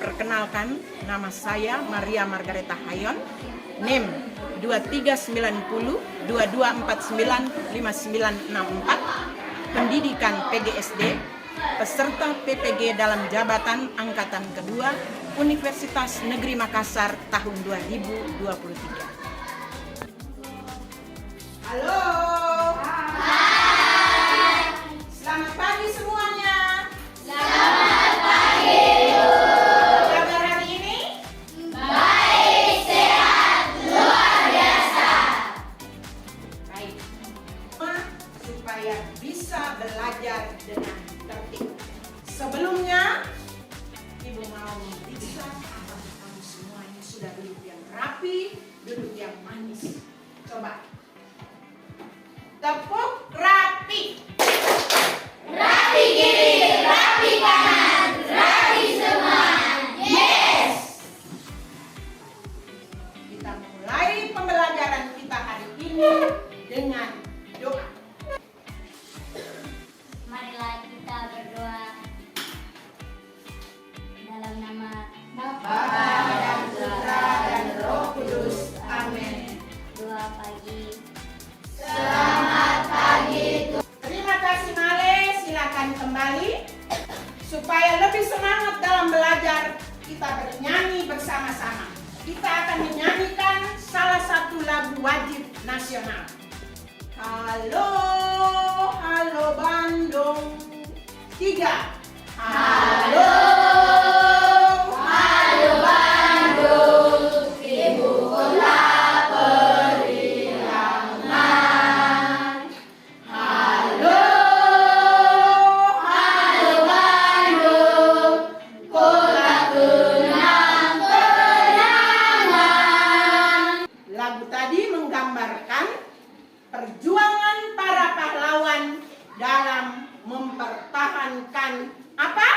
Perkenalkan, nama saya Maria Margareta Hayon, NIM 239022495964, pendidikan PGSD, peserta PPG dalam jabatan angkatan kedua Universitas Negeri Makassar tahun 2023. Halo. Hai. Selamat pagi semuanya. Selamat pagi. Kabar hari ini? Baik, sehat, luar biasa. Baik. Supaya bisa belajar dengan tertib. Sebelumnya, Ibu mau memeriksa apakah kamu semuanya sudah duduk yang rapi, duduk yang manis. Coba. Tepuk rapi. Rapi kiri, rapi kanan, rapi semua. Yes. Kita mulai pembelajaran kita hari ini dengan doa. Marilah kita berdoa dalam nama Bapa dan Putra dan Roh Kudus. Amin. Doa pagi. Selamat pagi. Terima kasih Male, silakan kembali. Supaya lebih semangat dalam belajar, kita bernyanyi bersama-sama. Kita akan menyanyikan salah satu lagu wajib nasional. Halo, halo Bandung. 3. Halo, halo Bandung, ibu kota periangan. Halo, halo Bandung, kota kenang-kenangan. Lagu tadi menggambarkan perjuangan para pahlawan dalam mempertahankan apa?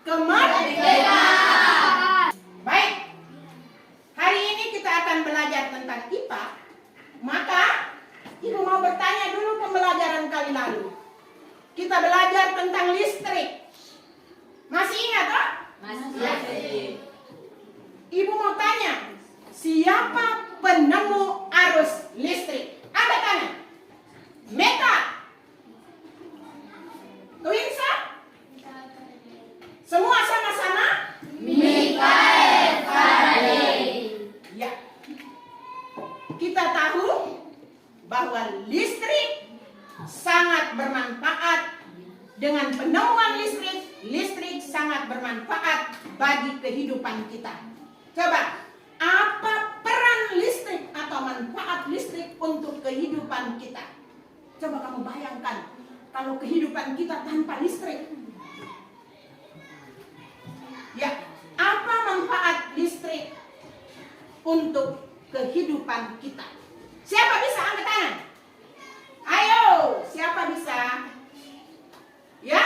Kemerdekaan. Baik. Hari ini kita akan belajar tentang IPA. Maka Ibu mau bertanya dulu pembelajaran kali lalu. Kita belajar tentang listrik. Masih ingat, oh? Masih. Ibu mau tanya, siapa penemu arus listrik? Angkat tangan. Meta. Twinsa? Semua sama-sama? Mikael Faraday. Ya. Kita tahu bahwa listrik sangat bermanfaat. Dengan penemuan listrik sangat bermanfaat bagi kehidupan kita. Coba, apa peran listrik atau manfaat listrik untuk kehidupan kita? Coba kamu bayangkan kalau kehidupan kita tanpa listrik. Ya, apa manfaat listrik untuk kehidupan kita? Siapa bisa angkat tangan? Ayo, siapa bisa? Ya?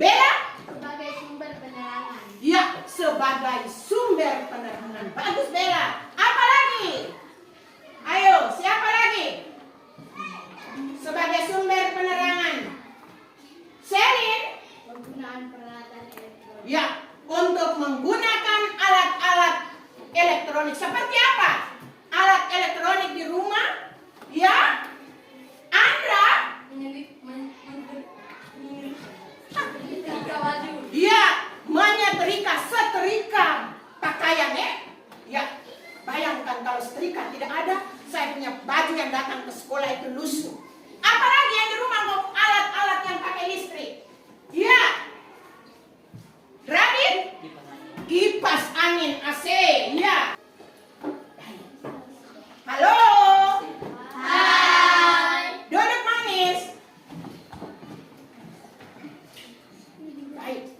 Bella? Sebagai sumber penerangan. Ya, sebagai sumber penerangan. Bagus Bella. Apa lagi? Ayo, siapa lagi? Sebagai sumber penerangan. Selin? Penggunaan peralatan elektronik. Ya, untuk menggunakan alat-alat elektronik. Seperti apa? Alat elektronik di rumah? Ya? Andra? Iya, menyetrika, setrika pakaian ya. Ya, bayangkan kalau setrika tidak ada, saya punya baju yang datang ke sekolah itu lusuh. Apalagi yang di rumah mau alat-alat yang pakai listrik? Iya. Radit? Kipas angin AC. Iya. Halo. Hai. Duduk manis. Baik.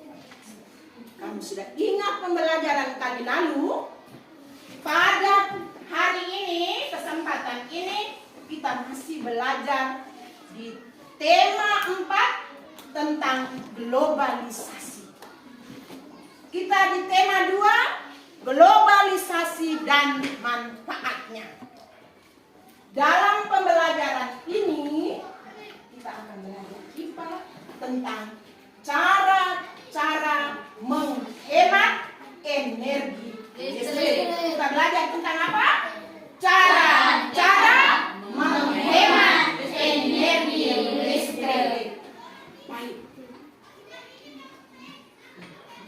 Kamu sudah ingat pembelajaran kali lalu? Pada hari ini, kesempatan ini, kita masih belajar di tema 4 tentang globalisasi. Kita di tema 2, globalisasi dan manfaatnya. Dalam pembelajaran ini, kita akan belajar IPA tentang cara-cara menghemat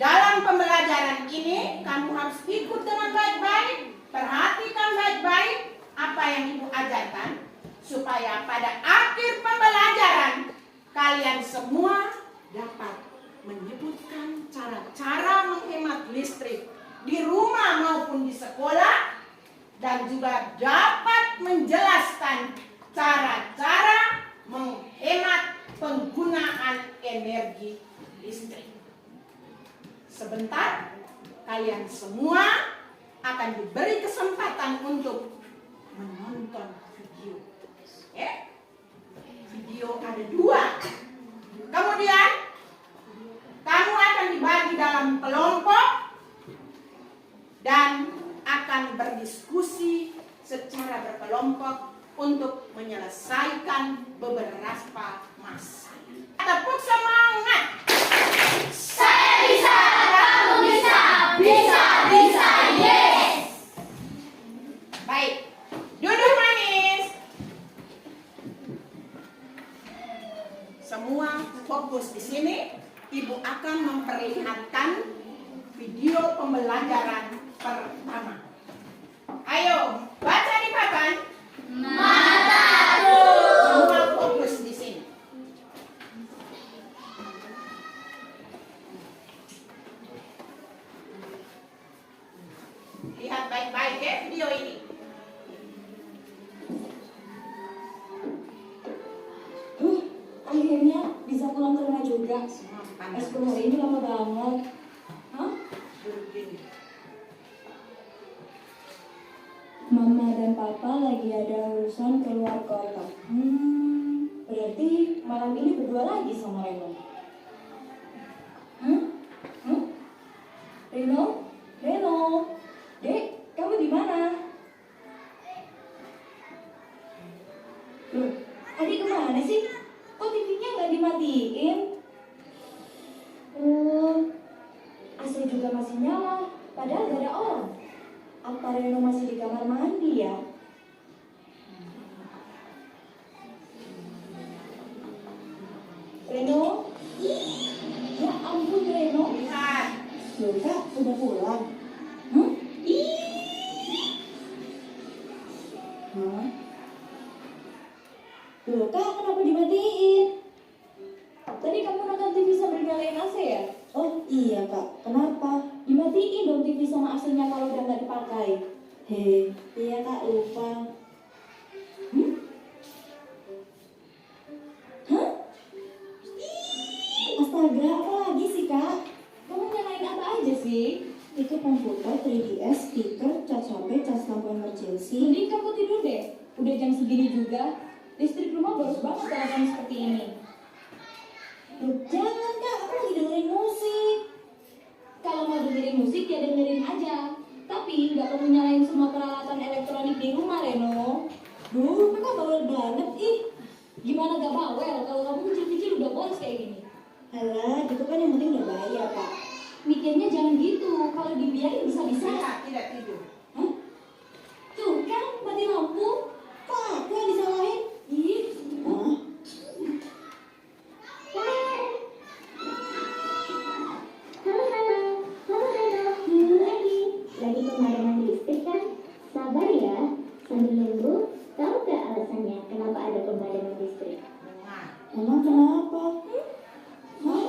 dalam pembelajaran ini kamu harus ikut dengan baik-baik, perhatikan baik-baik apa yang ibu ajarkan, supaya pada akhir pembelajaran kalian semua dapat menyebutkan cara-cara menghemat listrik di rumah maupun di sekolah, dan juga dapat menjelaskan cara-cara menghemat penggunaan energi listrik. Sebentar kalian semua akan diberi kesempatan untuk menonton video. Video ada 2. Kemudian kamu akan dibagi dalam kelompok dan akan berdiskusi secara berkelompok untuk menyelesaikan beberapa masalah. Tepuk semangat. Saya bisa, kamu bisa, bisa, bisa, yes. Baik, duduk manis. Semua fokus di sini. Ibu akan memperlihatkan video pembelajaran pertama. Ayo, baca di papan. Mataku. Semua fokus di sini. Lihat baik-baik ya video ini. Akhirnya bisa pulang ke rumah juga. Semua pandang. Eskul hari ini lama banget. Hah? Begini. Mama dan Papa lagi ada urusan keluar kota. Berarti malam ini berdua lagi sama Reno. Reno? Reno? Dek, kamu di mana? Loh, adik kemana sih? Kok TV-nya nggak dimatiin? AC juga masih nyala, padahal gak ada orang. Apa Reno masih di kamar mandi ya? Reno? Ya ampun Reno. Lihat. Loh Kak, udah pulang? Hah? Loh Kak, kenapa dimatiin? Tadi kamu nonton TV sambil nyalain AC ya? Oh iya Kak, kenapa? Dimatiin dong TV sama AC-nya kalau udah nggak dipakai. Iya Kak, lupa. Hah? Astaga, apa lagi sih Kak? Kamu nyalain apa aja sih? Itu komputer, 3DS, speaker, cas HP, cas lampu emergency. Mending kamu tidur deh. Udah jam segini juga. Listrik rumah boros banget kalau kamu seperti ini. Loh, jangan Kak, aku lagi dengerin musik. Kalau mau dengerin musik ya dengerin aja. Tapi nggak perlu nyalain semua peralatan elektronik di rumah, Reno. Duh, kakak bawel banget, ih. Gimana gak bawel kalau kamu kecil-kecil udah boros kayak gini? Alah, gitu kan yang penting udah bayar, Kak. Mikirnya jangan gitu, kalau dibiarin bisa-bisa. Tidak tidur. Hah? Tuh kan, mati lampu. Kok aku yang disalahin? Ih, hah? Lagi pemadaman listrik kan? Sabar ya, sambil nunggu. Tahu gak alasannya kenapa ada pemadaman listrik? Emang kenapa? Hah?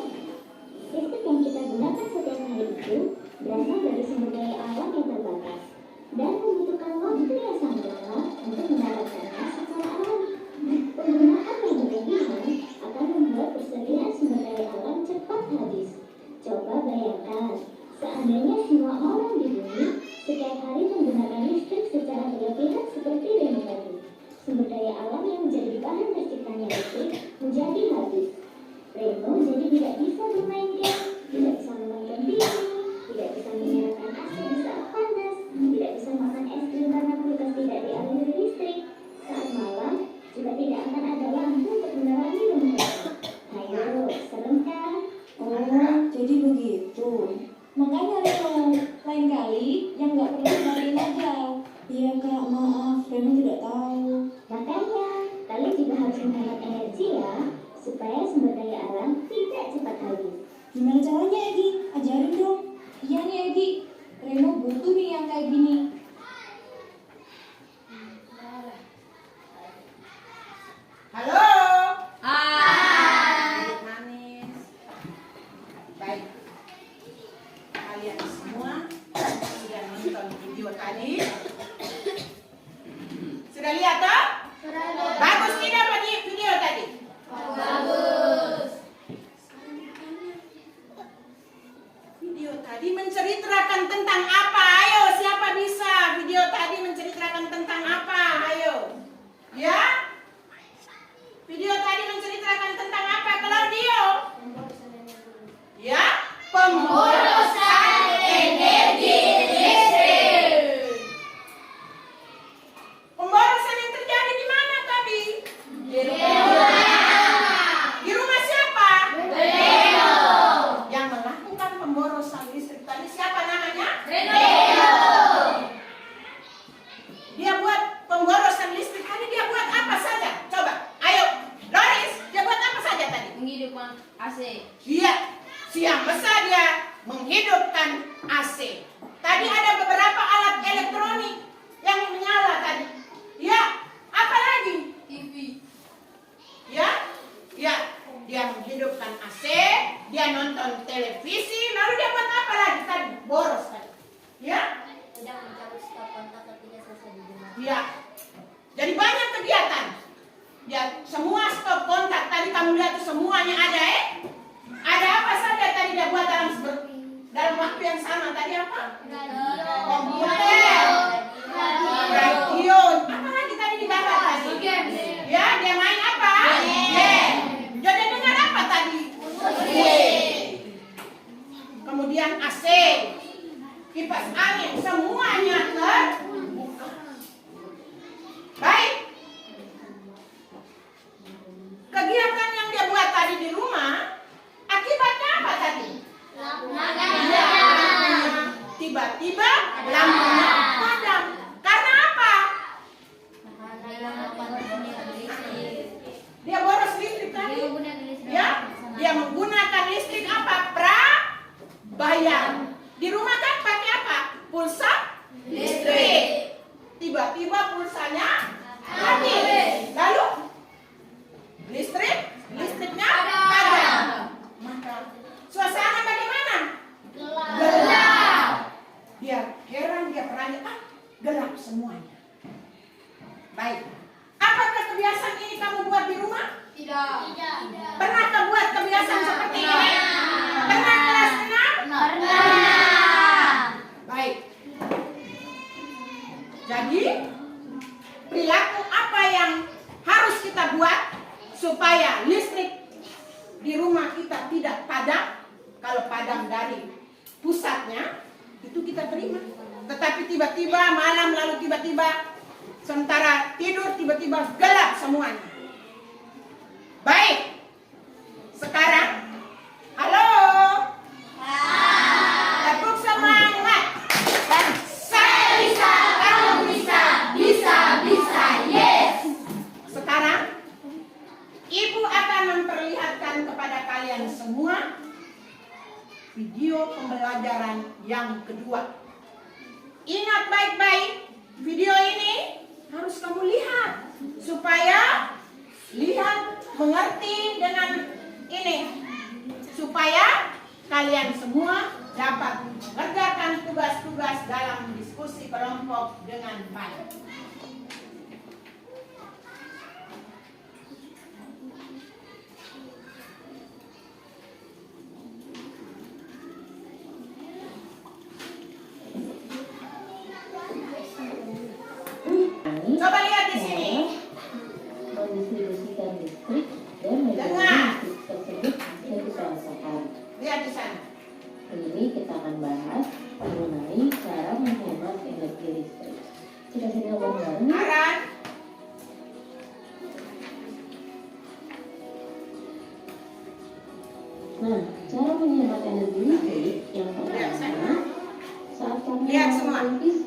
Listrik yang kita gunakan setiap hari itu berasal dari sumber daya alam yang terbatas dan membutuhkan waktu yang sangat lama untuk mendapatkannya secara alami. Penggunaan yang berlebihan akan membuat persediaan sumber daya alam cepat habis. Coba bayangkan, seandainya semua orang di bumi setiap hari menggunakan listrik secara berlebihan seperti Reno tadi, sumber daya alam yang menjadi bahan terciptanya listrik menjadi habis. Reno jadi tidak bisa bermain game, tidak bisa menonton TV, tidak bisa menyalakan AC di saat panas, tidak bisa makan es krim karena kulkas tidak dialiri listrik. Saat malam juga tidak akan ada lampu untuk menerangi rumah. Ayo, serem kan? Oh, jadi begitu. Makanya Reno, lain kali yang nggak perlu nyariin aja. Iya Kak, maaf, Reno tidak tahu. Makanya, kalian juga harus menghemat energi ya, supaya sumber daya alam tidak cepat habis. Gimana caranya, Egi? Ajarin dong. kalian semua sudah nonton video tadi. Sudah lihat toh? Bagus tidak video tadi? Bagus. Video tadi menceritakan tentang apa? Ayo, siapa bisa? Video tadi menceritakan tentang apa? Ayo. Ya? Video tadi menceritakan tentang apa, Claudio? Ya? Pemborosan energi listrik. Pemborosan yang terjadi di mana tadi? Di rumah siapa? Reno. Yang melakukan pemborosan listrik tadi siapa namanya? Reno. Dia buat pemborosan listrik tadi, dia buat apa saja? Coba, ayo, Loris, dia buat apa saja tadi? Menghidupkan AC. Dia siang besar dia menghidupkan AC. Tadi ada beberapa alat elektronik yang menyala tadi. Ya, apa lagi? TV. Ya, dia menghidupkan AC, dia nonton televisi, lalu dia buat apa lagi tadi? Boros tadi. Ya, Sedang mencabut stop kontak ketika selesai digunakan. ya. Jadi banyak kegiatan. Ya, semua stop kontak tadi kamu lihat tuh semuanya ada Ada apa saja tadi dia buat dalam waktu yang sama tadi apa? Komputer, radio, apa lagi tadi di gambar tadi? Ya, dia main apa? Game. Jadi dengar apa tadi? Kemudian AC, kipas angin, semuanya terbuka. Baik. Kegiatan yang dia buat tadi di rumah, akibatnya apa tadi? Ya, tiba-tiba lampunya padam. Karena apa? Dia boros listrik tadi. Ya, dia menggunakan listrik apa? Bayar. Di rumah kan pakai apa? Pulsa listrik. Tiba-tiba pulsanya habis. Lalu listriknya padam. Maka suasana bagaimana? Gelap. Dia heran, dia peranya, gelap semuanya. Baik. Apakah kebiasaan ini kamu buat di rumah? Tidak. Pernahkah buat kebiasaan seperti ini? Pernah kelas 6? Pernah. Baik. Jadi, perilaku apa yang harus kita buat supaya listrik di rumah kita tidak padam? Kalau padam dari pusatnya, itu kita terima. Tetapi tiba-tiba malam lalu tiba-tiba sementara tidur tiba-tiba gelap semuanya. Baik. Sekarang, halo. Tepuk semangat. Dan saya bisa, kamu bisa, bisa, yes. Sekarang, Ibu akan memperlihatkan kepada kalian semua video pembelajaran yang kedua. Ingat baik-baik, video ini harus kamu lihat supaya lihat, mengerti dengan ini, supaya kalian semua dapat mengerjakan tugas-tugas dalam diskusi kelompok dengan baik. Coba lihat di sini. Mendistribusikan listrik dan Dengar. listrik tersebut bisa kita rasakan. Lihat di sana. Ini kita akan bahas mengenai cara menghemat energi listrik. Kita sedang bareng. Aran. Nah, cara menghemat energi listrik yang pertama, saat kami Lihat semua. menonton TV,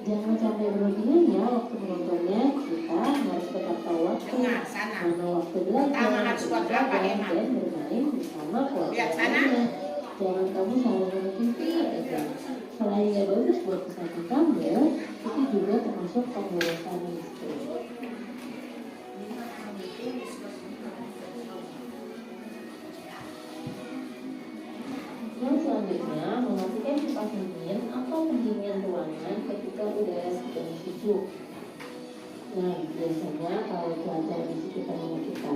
jangan sampai berlebihan ya waktu menontonnya. Kita harus tetap tahu waktu, Dengar sana. mana waktu belajar, Pertama harus buat berapa, belajar, Emma? dan bermain bersama keluarga. Lihat sana. Jangan kamu selalu nonton TV aja. Selain gak bagus buat kesehatan kamu, itu juga termasuk pemborosan listrik. Yang selanjutnya, memastikan sekitar rumah kita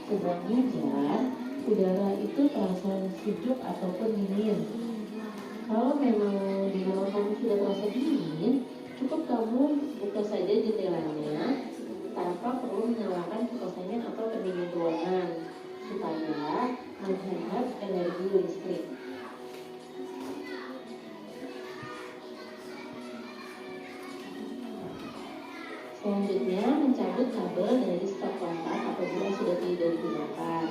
sedang hujan, udara itu terasa sejuk ataupun dingin. Kalau memang di rumah kamu sudah terasa dingin, cukup kamu buka saja jendelanya tanpa perlu menyalakan kipas angin atau pendingin ruangan supaya menghemat energi listrik. Selanjutnya, mencabut kabel dari stop kontak apabila sudah tidak digunakan.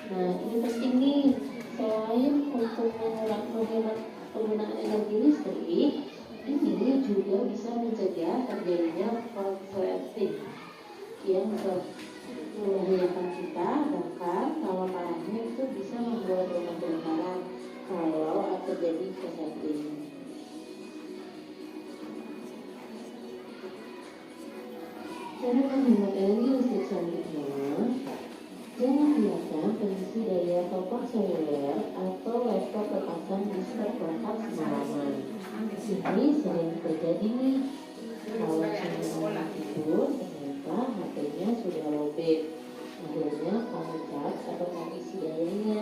Nah, ini penting nih. Selain untuk menghemat penggunaan energi listrik, ini juga bisa mencegah terjadinya korsleting yang membahayakan kita, bahkan kalau parahnya itu bisa membuat rumah kebakaran kalau terjadi korsleting. Cara menghemat energi listrik selanjutnya, jangan biarkan pengisi daya telepon seluler atau laptop terpasang di stop kontak semalaman. Ini sering terjadi nih. Kalau sudah tidur, ternyata HP-nya sudah lowbat. Akhirnya kamu charge atau kamu isi dayanya,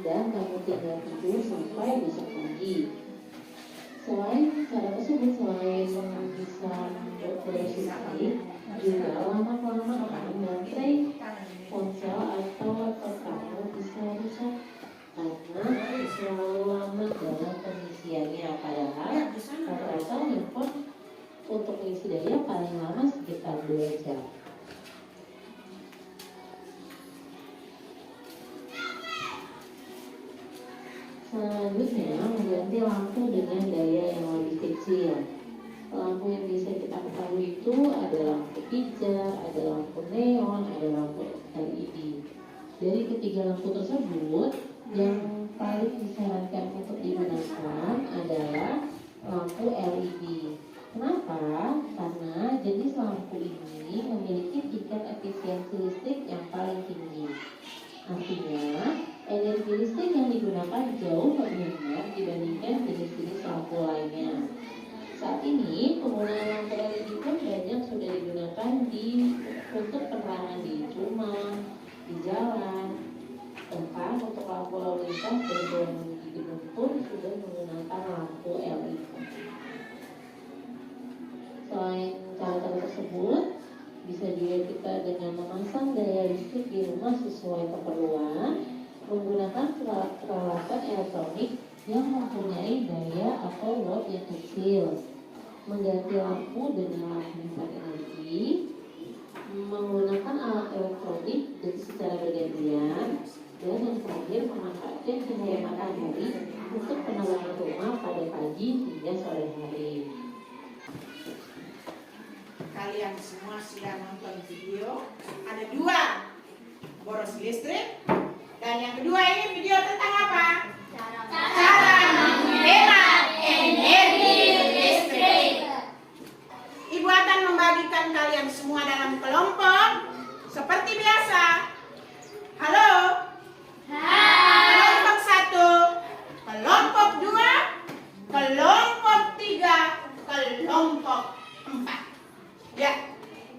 dan kamu tinggal tidur sampai besok pagi. Selain cara tersebut, selain bisa beresiko, juga lama-lama baterai ponsel atau laptop kamu bisa rusak karena selalu lama dalam pengisiannya. Padahal rata-rata handphone untuk mengisi daya paling lama sekitar 2 jam. Selanjutnya, mengganti lampu dengan daya yang lebih kecil. Lampu yang bisa kita ketahui itu ada lampu pijar, ada lampu neon, ada lampu LED. Dari ketiga lampu tersebut, yang paling disarankan untuk digunakan adalah lampu LED. Kenapa? Karena jenis lampu ini memiliki tingkat efisiensi listrik yang paling tinggi. Artinya, energi listrik yang digunakan jauh lebih hemat dibandingkan jenis-jenis lampu lainnya. Saat ini penggunaan lampu LED pun banyak sudah digunakan untuk penerangan di rumah, di jalan, bahkan untuk lampu lalu lintas dan di gedung pun sudah menggunakan lampu LED. Selain cara-cara tersebut, bisa juga kita dengan memasang daya listrik di rumah sesuai keperluan, menggunakan peralatan elektronik yang mempunyai daya atau load yang kecil, mengganti lampu dengan lampu hemat energi, menggunakan alat elektronik secara bergantian, dan yang terakhir memanfaatkan cahaya matahari untuk penerangan rumah pada pagi hingga sore hari. Kalian semua sudah nonton video. Ada 2 boros listrik, dan yang kedua ini video tentang apa? Cara menghemat energi listrik. Ibu akan membagikan kalian semua dalam kelompok seperti biasa. Halo. Kelompok 1, kelompok 2, kelompok 3, kelompok 4. Ya,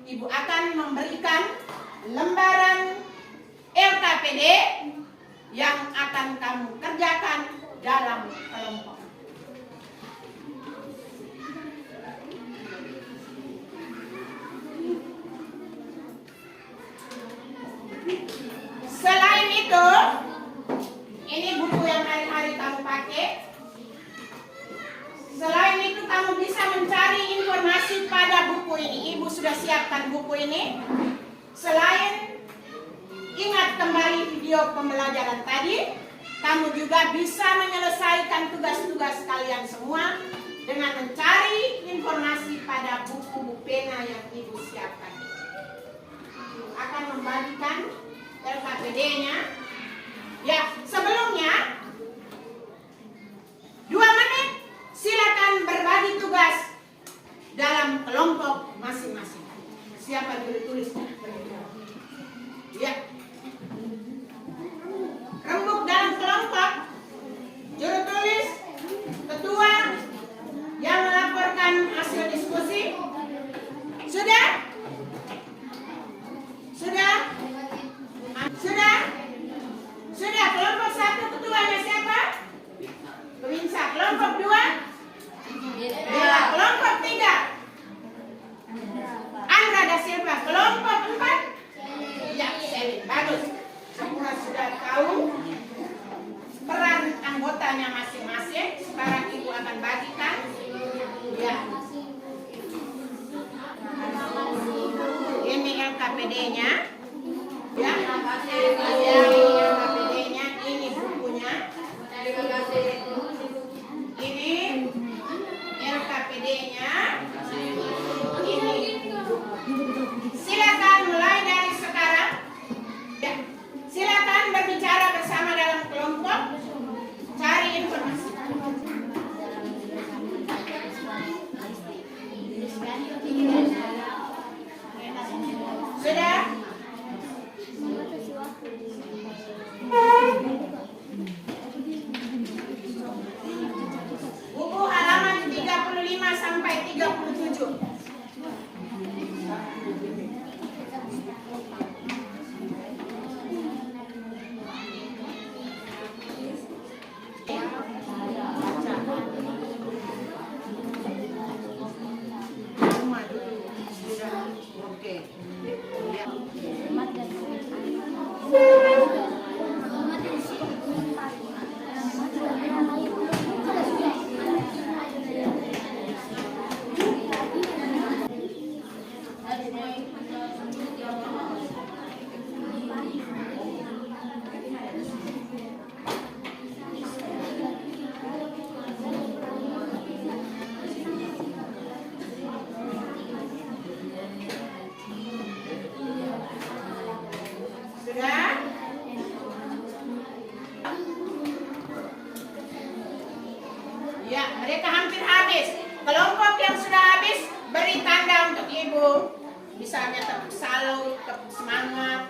Ibu akan memberikan lembaran LKPD yang akan kamu kerjakan dalam kelompok. Selain itu, ini buku yang hari-hari kamu pakai. Selain itu, kamu bisa mencari informasi pada buku ini. Ibu sudah siapkan buku ini. Selain ingat kembali video pembelajaran tadi, kamu juga bisa menyelesaikan tugas-tugas kalian semua dengan mencari informasi pada buku pena yang Ibu siapkan. Ibu akan membagikan LKPD-nya. Ya, sebelumnya 2 menit silakan berbagi tugas dalam kelompok masing-masing. Siapa dulu tulisnya? Ya. Rembuk dalam kelompok, juru tulis, ketua yang melaporkan hasil diskusi. Sudah? Sudah? LKPD-nya. Ya, ini LKPD-nya, ini bukunya. Ini LKPD-nya. Ini. Silakan mulai dari sekarang. Ya, silakan berbicara bersama dalam kelompok. Cari informasi. Sudah? Buku halaman 35 sampai 37. Oke. Sudah? Ya, mereka hampir habis. Kelompok yang sudah habis, beri tanda untuk ibu. Misalnya tepuk salut, tepuk semangat.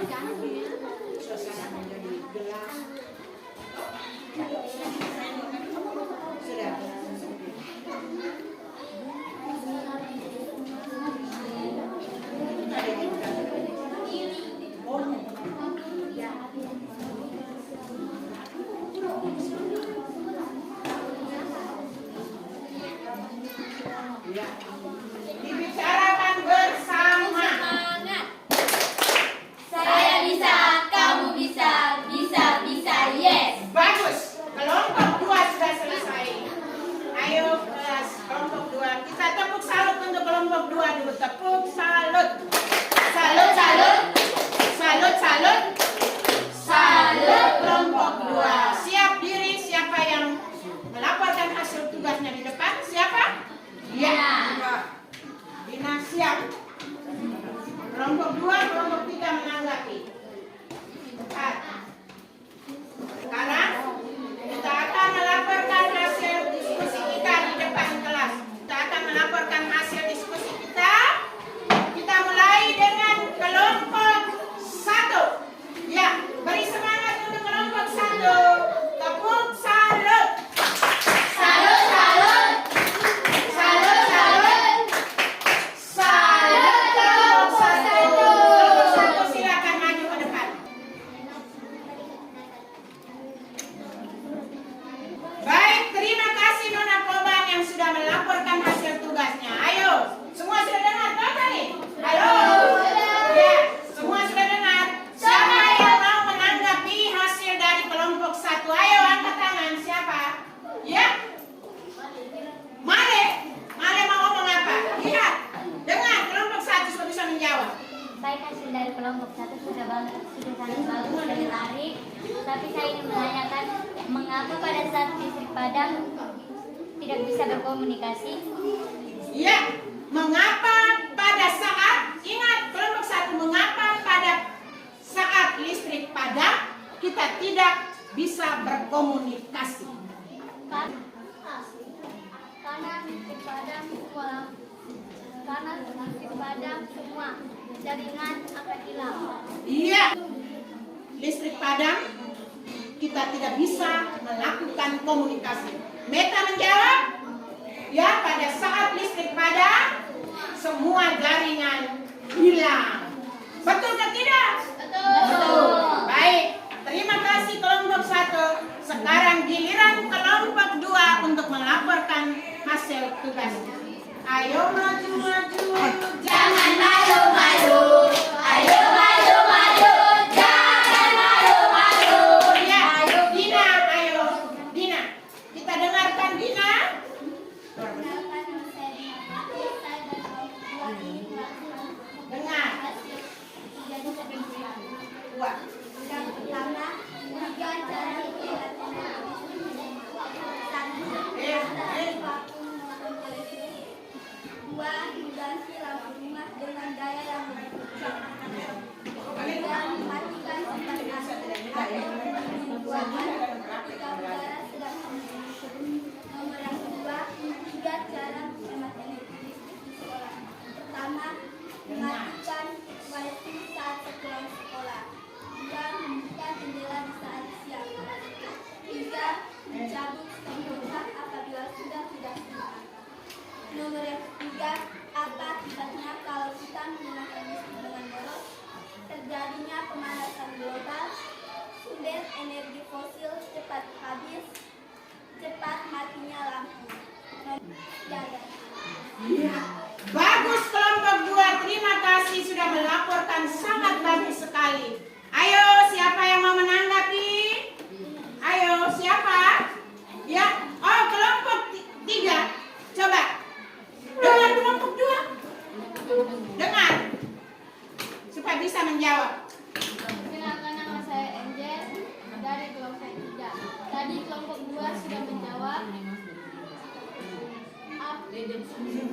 Ya, kemudian suasana menjadi gelap. Sudah. Ada yang ya. Dibicarakan bersama. Semangat. Saya bisa, kamu bisa, bisa, yes. Bagus. Kelompok 2 sudah selesai. Ayo kelas kelompok 2. Kita tepuk salut untuk kelompok 2 dulu. Tepuk salut. Salut, salut. Salut, salut. Salut kelompok 2. Siap diri siapa yang melaporkan hasil tugasnya di depan? Siapa? Ya. Dina siap. Kelompok 2, kelompok 3 menanggapi. Cepat. Sekarang kita akan melaporkan hasil diskusi kita di depan kelas. Kita akan melaporkan hasil diskusi kita. Kita mulai dengan kelompok 1. Ya, beri semangat untuk kelompok 1. Tepuk salut. Salut, salut. Salut, salut. Salut kelompok 1. Kelompok 1 silakan maju ke depan. Baik, terima kasih Nona Koban yang sudah melaporkan hasil tugasnya. Ayo, semua sudah dengar toh tadi? Halo? Ya, semua sudah dengar. Siapa yang mau menanggapi hasil dari kelompok 1? Ayo angkat tangan. Siapa? Ya? Male? Male mau ngomong apa? Lihat. Dengar, kelompok 1 sudah bisa menjawab. Baik, hasil dari kelompok 1 sudah sangat bagus, sudah menarik. Tapi saya ingin menanyakan, mengapa pada saat listrik padam tidak bisa berkomunikasi? Ya, mengapa pada saat, ingat kelompok 1, mengapa pada saat listrik padam kita tidak bisa berkomunikasi? Karena listrik padam semua jaringan akan hilang. Iya, listrik padam kita tidak bisa melakukan komunikasi. Meta menjawab, ya pada saat listrik padam semua jaringan hilang. Betul atau tidak? Betul. Baik, terima kasih kelompok 1. Sekarang bisa menjawab? Perkenalkan, nama saya MJ dari kelompok 3. Tadi kelompok 2 sudah menjawab.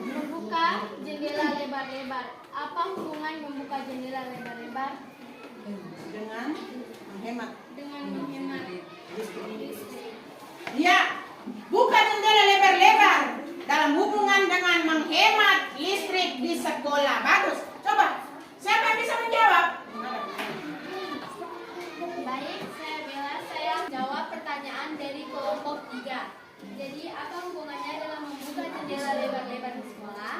Membuka jendela lebar-lebar. Apa hubungan membuka jendela lebar-lebar Dengan menghemat. dengan menghemat listrik? Ya, buka jendela lebar-lebar dalam hubungan dengan menghemat listrik di sekolah. Bagus. Coba, siapa yang bisa menjawab? Baik, saya Bella. Saya jawab pertanyaan dari kelompok 3. Jadi, apa hubungannya dalam membuka jendela lebar-lebar di sekolah?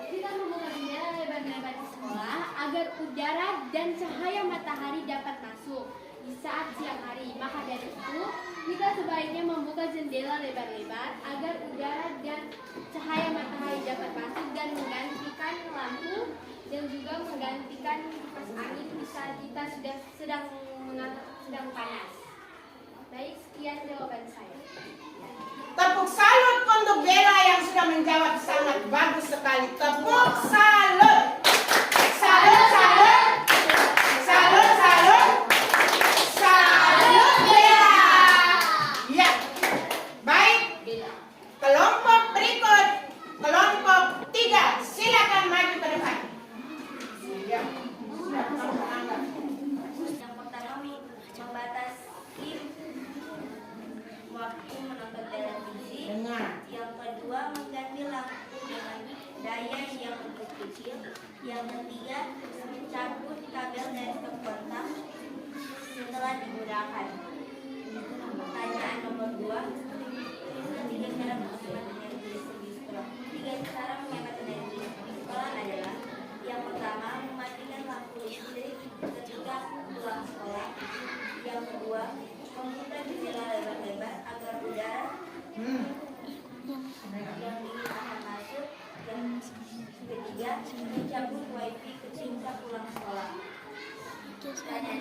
Kita membuka jendela lebar-lebar di sekolah agar udara dan cahaya matahari dapat masuk di saat siang hari. Maka dari itu, kita sebaiknya membuka jendela lebar-lebar agar udara dan cahaya matahari dapat masuk dan menggantikan lampu dan juga menggantikan kipas angin saat kita sedang panas. Baik, sekian jawaban saya. Tepuk salut untuk Bella yang sudah menjawab sangat bagus sekali. Tepuk salut. Salut, salut. Salut, salut. Salut Bella. Ya. Baik. Kelompok berikut. Kelompok 3. Silakan maju ke depan. Ya. Silakan menanggapi. Yang pertama, membatasi waktu menonton televisi. Dengar. Yang kedua, mengganti lampu dengan daya yang lebih kecil. Yang ketiga, mencabut kabel desktop kontak setelah digunakan. Pertanyaan nomor 2, tiga cara menghemat energi listrik di sekolah. 3 cara menghemat energi listrik di sekolah adalah: yang pertama, mematikan lampu listrik ketika pulang sekolah. Yang kedua, membuka jendela lebar-lebar agar udara yang dingin akan masuk. Yang ketiga, mencabut wifi ketika pulang sekolah. Pertanyaan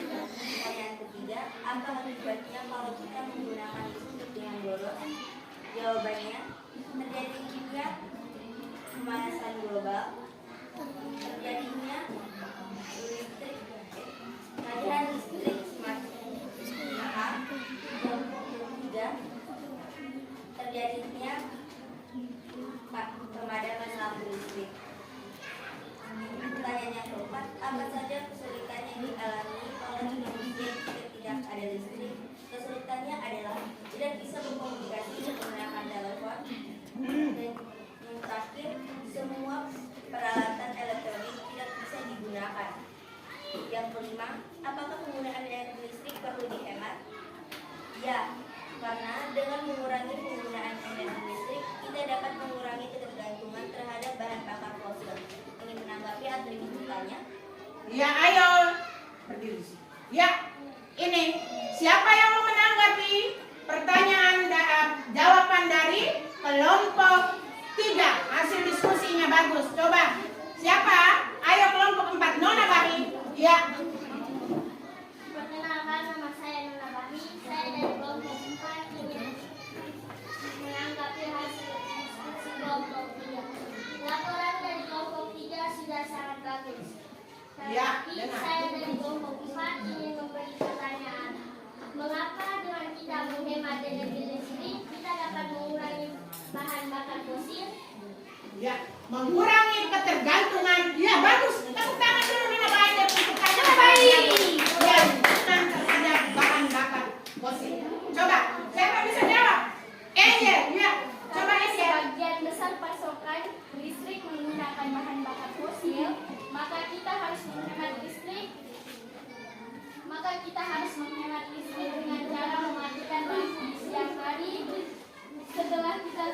ketiga, apa akibatnya kalau kita menggunakan listrik dengan boros? Jawabannya, terjadinya pemanasan global, terjadinya tagihan listrik semakin mahal. Yang ketiga, terjadinya pemadaman lampu listrik. Pertanyaan yang keempat, apa saja kesulitan yang dialami oleh Indonesia jika tidak ada listrik? Kesulitannya adalah tidak bisa berkomunikasi menggunakan telepon, dan yang terakhir, semua peralatan elektronik tidak bisa digunakan. Yang kelima, apakah penggunaan energi listrik perlu dihemat? Ya, karena dengan mengurangi penggunaan energi listrik, kita dapat mengurangi ketergantungan terhadap bahan bakar fosil. Ingin menanggapi atau ingin bertanya? Ya, ayo. Berdiri. Ya, ini siapa yang mau menanggapi pertanyaan jawaban dari kelompok 3? Hasil diskusinya bagus. Coba. Siapa? Ayo kelompok 4. Nona Bahi. Ya. Perkenalkan, nama saya Nona Bahi. Saya dari kelompok 4 ingin menanggapi hasil diskusi kelompok 3. Laporan dari kelompok 3 sudah sangat bagus. Ya, Tapi dengar. saya dari kelompok 4 ingin memberi pertanyaan. Mengapa dengan kita menghemat energi listrik, kita dapat mengurangi bahan bakar fosil? Ya, mengurangi ketergantungan. Ya, bagus. Tepuk tangan dulu Nona Bahi dan tepuk tangan. Nona Bahi. Ya, terhadap bahan bakar fosil. Coba, siapa bisa jawab? Angel, ya. Coba Karena Angel. sebagian besar pasokan listrik menggunakan bahan bakar fosil, maka kita harus menghemat listrik. Dengan cara mematikan lampu di siang hari. Setelah kita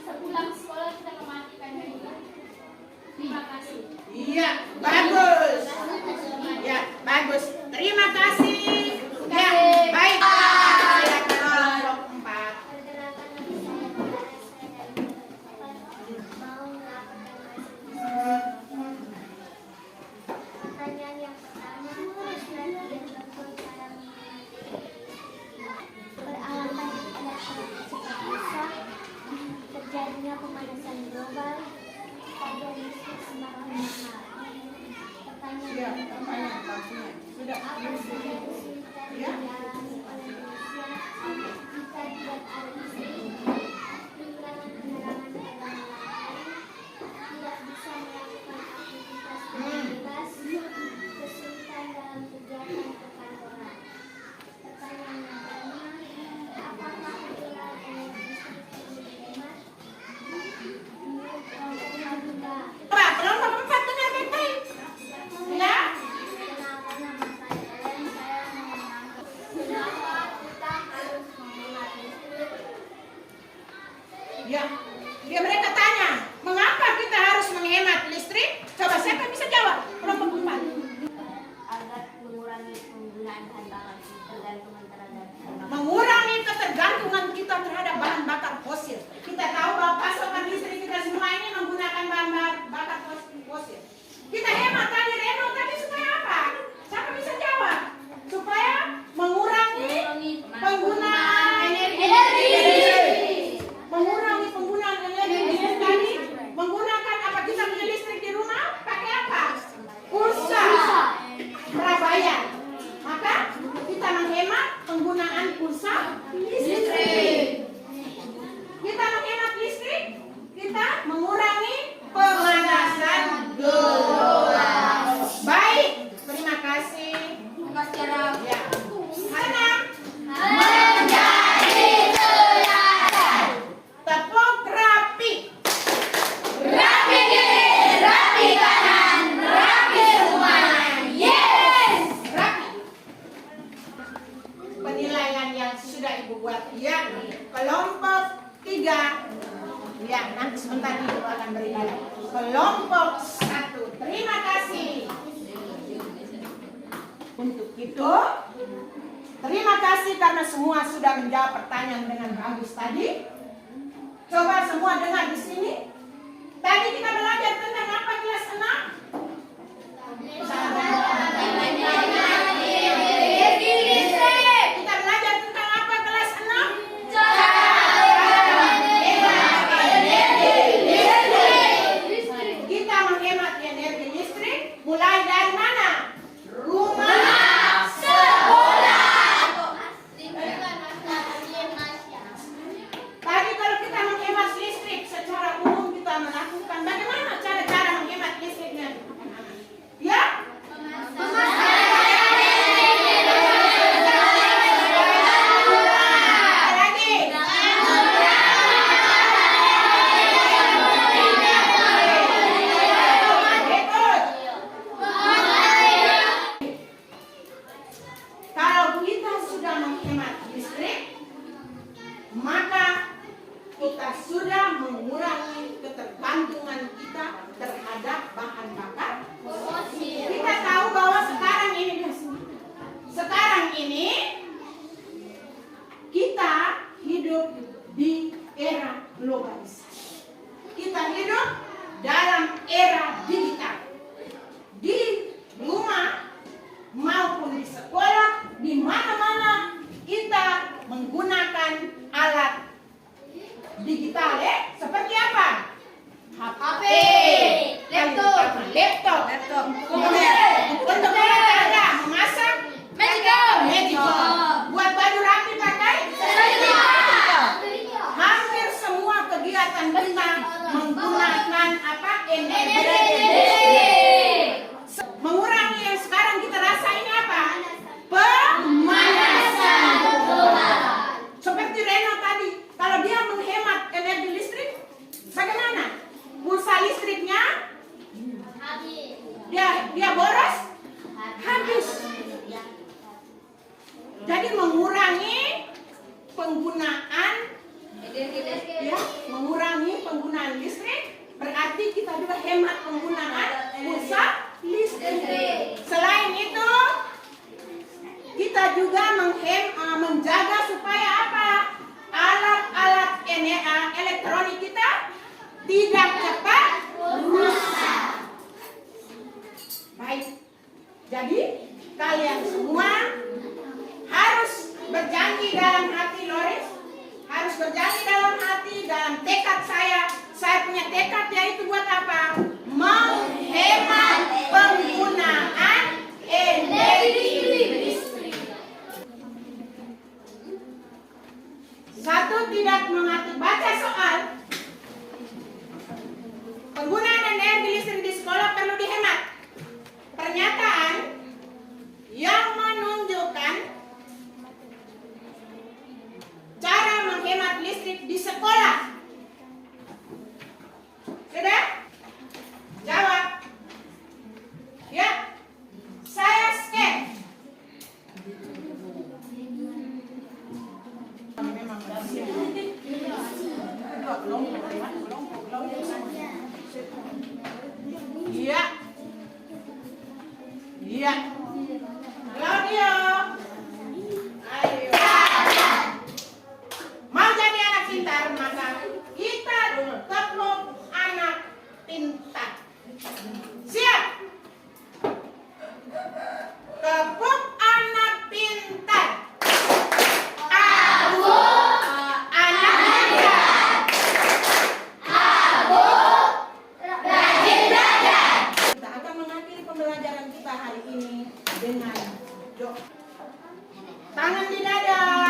sepulang sekolah, kita mematikannya juga. Terima kasih. Iya, bagus. Ya, bagus. Terima kasih. Ya, baik. Silakan kelompok 4. Perkenalkan, nama saya Nora. Saya dari kelompok 4 mau melakukan pertanyaan yang pertama. Lagi-lagi tentang cara beralasan tidak cepat rusak, terjadinya pemanasan global, harga listrik semakin mahal. Pertanyaan yang kedua, Sudah. Apa saja kesulitan yang dialami oleh manusia jika tidak ada listrik? Kekurangan penerangan pada malam hari, tidak bisa melakukan aktivitas dengan bebas, kesulitan dalam kegiatan perkantoran. Pertanyaan yang pertama, apakah penggunaan energi listrik perlu dihemat? Menurut kelompok Madura, Pak, kelompok 4 dengar baik-baik. Ya. kenapa nama kalian saya mengenang kenapa kita harus menghemat listrik? Ya, mereka tanya, mengapa kita harus menghemat listrik? Coba siapa bisa jawab? Kelompok 4. Agar mengurangi penggunaan bahan bakar tergantungan terhadap bahan bakar. Mengurangi ketergantungan kita terhadap bahan bakar fosil. Kita tahu bahwa pasokan listrik kita semua ini menggunakan bahan bakar fosil. Kita hemat tadi, Reno tadi supaya apa? Siapa bisa jawab? Supaya mengurangi penggunaan energi. Mengurangi penggunaan energi tadi. Menggunakan apa? Kita punya listrik di rumah pakai apa? Pulsa. Prabayar. Maka kita menghemat penggunaan pulsa listrik. Kita menghemat listrik, kita mengurangi pemanasan global. Baik, terima kasih. Ya. Senang menjadi teladan. Tepuk rapi. Rapi kiri, rapi kanan, rapi semuanya. Yes. Rapi. Penilaian yang sudah Ibu buat ya. Kelompok 3. Ya, nanti sebentar Ibu akan berikan. Kelompok 1. Terima kasih. Untuk itu, terima kasih karena semua sudah menjawab pertanyaan dengan bagus tadi. Coba semua dengar di sini. Tadi kita belajar tentang apa kelas 6? Kita belajar tentang apa kelas 6? Kita menghemat energi listrik mulai dari mana? Rumah, sekolah. Tadi kalau kita menghemat listrik secara umum kita melakukan bagaimana cara-cara menghemat listriknya? Ya? Apa lagi? Betul. Kalau kita sudah menghemat listrik, maka kita sudah mengurangi ketergantungan kita terhadap bahan bakar. Kita tahu bahwa sekarang ini kita hidup di era globalisasi. Kita hidup dalam era digital. Di rumah maupun di sekolah, di mana-mana kita menggunakan alat digital ya. Seperti apa? HP, laptop. Untuk olahraga, memasak, Magical. Buat baju rapi pakai hampir semua kegiatan kita menggunakan apa? Energi. Mengurangi yang sekarang kita rasa ini apa? Pemanasan global. Seperti Reno tadi, kalau dia menghemat energi listrik, bagaimana? Pulsa listriknya dia boros, habis. Jadi mengurangi penggunaan mengurangi penggunaan listrik berarti kita juga hemat penggunaan pulsa listrik. Selain itu, kita juga menjaga supaya apa? Alat-alat elektronik kita tidak cepat rusak. Baik. Jadi kalian semua harus berjanji dalam hati, Loris. Harus berjanji dalam hati, dalam tekad saya. Saya punya tekad yaitu buat apa? Menghemat penggunaan energi. Iya. Claudio. Ayo. Mau jadi anak pintar, maka kita tepuk anak pintar. Siap? Tepuk anak pintar. Aku anak pintar. Aku rajin belajar. Kita akan mengakhiri pembelajaran kita hari ini dengan doa. Tangan di dada.